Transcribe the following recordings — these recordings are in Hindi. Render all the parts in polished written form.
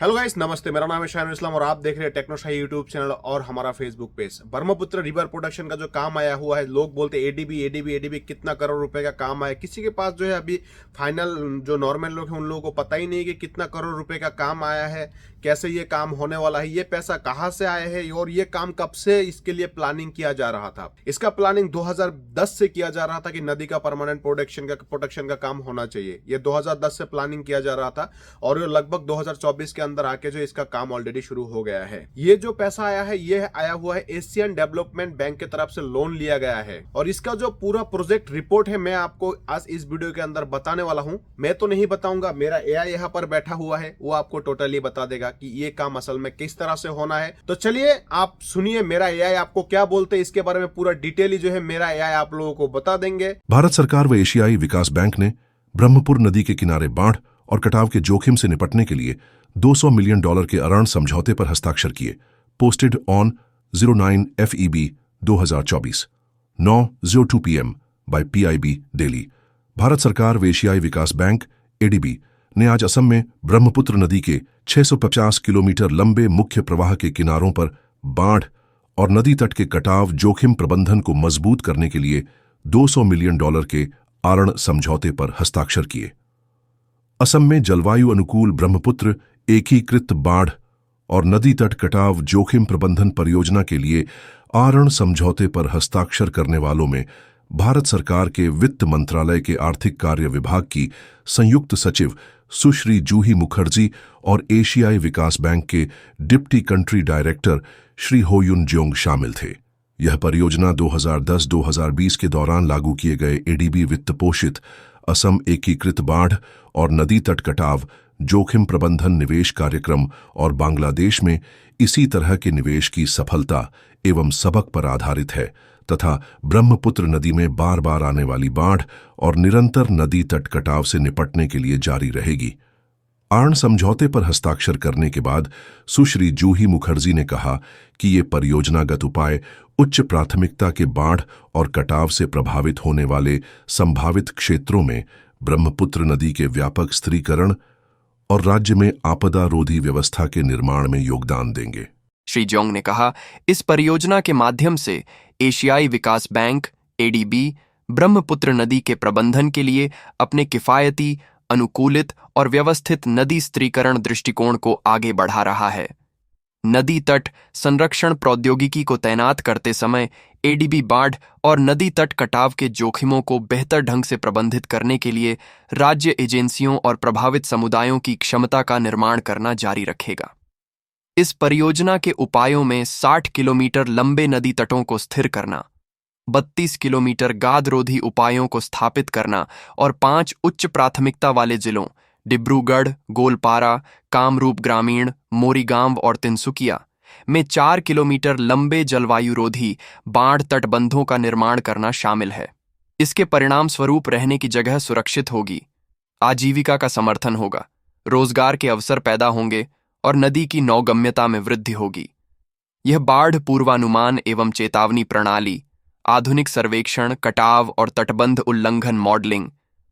हेलो गाइस, नमस्ते। मेरा नाम है शाहिनुर इस्लाम और आप देख रहे हैं टेक्नोशाही यूट्यूब चैनल और हमारा Facebook page. Brahmaputra river production का जो काम आया हुआ है, लोग बोलते हैं एडीबी एडीबी एडीबी, कितना करोड़ रुपए का काम आया। किसी के पास जो है अभी फाइनल, जो नॉर्मल लोग हैं उन लोगों को पता ही नहीं है कि कितना करोड़ रुपए का काम आया है, कैसे ये काम होने वाला है, ये पैसा कहाँ से आया है और ये काम कब से इसके लिए प्लानिंग किया जा रहा था। इसका प्लानिंग 2010 से किया जा रहा था कि नदी का परमानेंट प्रोटेक्शन का काम होना चाहिए। ये 2010 से प्लानिंग किया जा रहा था और लगभग 2024 के अंदर आके जो इसका काम ऑलरेडी शुरू हो गया है। ये जो पैसा आया है, ये आया हुआ है एशियन डेवलपमेंट बैंक की तरफ से लोन लिया गया है और इसका जो पूरा प्रोजेक्ट रिपोर्ट है मैं आपको आज इस वीडियो के अंदर बताने वाला हूं। मैं तो नहीं बताऊंगा, मेरा एआई यहाँ पर बैठा हुआ है, वो आपको टोटली बता देगा कि ये काम असल में किस तरह से होना है। तो चलिए आप सुनिए मेरा एआई आपको क्या बोलते हैं, इसके बारे में पूरा डिटेली जो है मेरा एआई आप लोगों को बता देंगे। भारत सरकार व एशियाई विकास बैंक ने ब्रह्मपुत्र नदी के किनारे बाढ़ और कटाव के जोखिम से निपटने के लिए $200 मिलियन के अरण समझौते पर हस्ताक्षर किए। Posted on 09 FEB 2024 9:02 PM by PIB daily. भारत सरकार व एशियाई विकास बैंक ADB ने आज असम में ब्रह्मपुत्र नदी के 650 किलोमीटर लंबे मुख्य प्रवाह के किनारों पर बाढ़ और नदी तट के कटाव जोखिम प्रबंधन को मजबूत करने के लिए $200 मिलियन के आरण समझौते पर हस्ताक्षर किए। असम में जलवायु अनुकूल ब्रह्मपुत्र एकीकृत बाढ़ और नदी तट कटाव जोखिम प्रबंधन परियोजना के लिए आरण समझौते पर हस्ताक्षर करने वालों में भारत सरकार के वित्त मंत्रालय के आर्थिक कार्य विभाग की संयुक्त सचिव सुश्री जूही मुखर्जी और एशियाई विकास बैंक के deputy country director Shri Hoyun Jong शामिल थे। यह परियोजना 2010-2020 के दौरान लागू किए गए ADB वित्त पोषित असम एकीकृत बाढ़ और नदी तट कटाव जोखिम प्रबंधन निवेश कार्यक्रम और बांग्लादेश में इसी तरह के निवेश की सफलता एवं सबक पर आधारित है तथा ब्रह्मपुत्र नदी में बार बार आने वाली बाढ़ और निरंतर नदी तट कटाव से निपटने के लिए जारी रहेगी। आरण समझौते पर हस्ताक्षर करने के बाद सुश्री जूही मुखर्जी ने कहा कि ये परियोजनागत उपाय उच्च प्राथमिकता के बाढ़ और कटाव से प्रभावित होने वाले संभावित क्षेत्रों में ब्रह्मपुत्र नदी के व्यापक स्थिरीकरण और राज्य में आपदा रोधी व्यवस्था के निर्माण में योगदान देंगे। श्री जोंग ने कहा, इस परियोजना के माध्यम से एशियाई विकास बैंक ADB ब्रह्मपुत्र नदी के प्रबंधन के लिए अपने किफायती, अनुकूलित और व्यवस्थित नदी स्थिरीकरण दृष्टिकोण को आगे बढ़ा रहा है। नदी तट संरक्षण प्रौद्योगिकी को तैनात करते समय ADB बाढ़ और नदी तट कटाव के जोखिमों को बेहतर ढंग से प्रबंधित करने के लिए राज्य एजेंसियों और प्रभावित समुदायों की क्षमता का निर्माण करना जारी रखेगा। इस परियोजना के उपायों में 60 किलोमीटर लंबे नदी तटों को स्थिर करना, 32 किलोमीटर गादरोधी उपायों को स्थापित करना और 5 उच्च प्राथमिकता वाले जिलों डिब्रूगढ़, गोलपारा, कामरूप ग्रामीण, मोरीगांव और तिनसुकिया में 4 किलोमीटर लंबे जलवायु रोधी बाढ़ तटबंधों का निर्माण करना शामिल है। इसके परिणाम स्वरूप रहने की जगह सुरक्षित होगी, आजीविका का समर्थन होगा, रोजगार के अवसर पैदा होंगे और नदी की नौगम्यता में वृद्धि होगी। यह बाढ़ पूर्वानुमान एवं चेतावनी प्रणाली, आधुनिक सर्वेक्षण, कटाव और तटबंध उल्लंघन मॉडलिंग,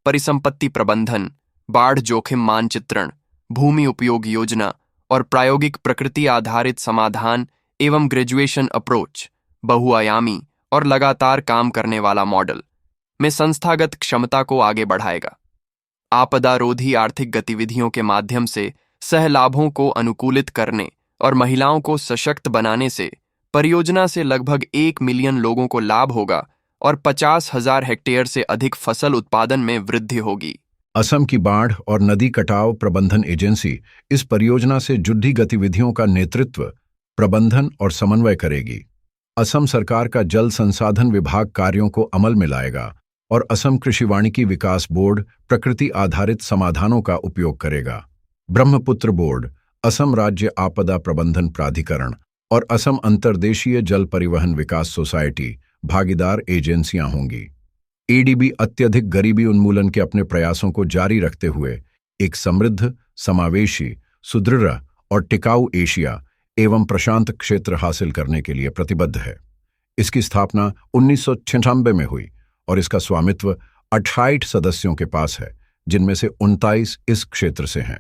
परिसंपत्ति प्रबंधन, बाढ़ जोखिम मानचित्रण, भूमि उपयोग योजना और प्रायोगिक प्रकृति आधारित समाधान एवं ग्रेजुएशन अप्रोच, बहुआयामी और लगातार काम करने वाला मॉडल में संस्थागत क्षमता को आगे बढ़ाएगा। आपदा रोधी आर्थिक गतिविधियों के माध्यम से सहलाभों को अनुकूलित करने और महिलाओं को सशक्त बनाने से परियोजना से लगभग 1 मिलियन लोगों को लाभ होगा और 50,000 हेक्टेयर से अधिक फसल उत्पादन में वृद्धि होगी। असम की बाढ़ और नदी कटाव प्रबंधन एजेंसी इस परियोजना से जुड़ी गतिविधियों का नेतृत्व, प्रबंधन और समन्वय करेगी। असम सरकार का जल संसाधन विभाग कार्यों को अमल में लाएगा और असम कृषि वानिकी विकास बोर्ड प्रकृति आधारित समाधानों का उपयोग करेगा। ब्रह्मपुत्र बोर्ड, असम राज्य आपदा प्रबंधन प्राधिकरण और असम अंतर्देशीय जल परिवहन विकास सोसाइटी भागीदार एजेंसियां होंगी। ADB अत्यधिक गरीबी उन्मूलन के अपने प्रयासों को जारी रखते हुए एक समृद्ध, समावेशी, सुदृढ़ और टिकाऊ एशिया एवं प्रशांत क्षेत्र हासिल करने के लिए प्रतिबद्ध है। इसकी स्थापना 1996 में हुई और इसका स्वामित्व 28 सदस्यों के पास है, जिनमें से 29 इस क्षेत्र से हैं।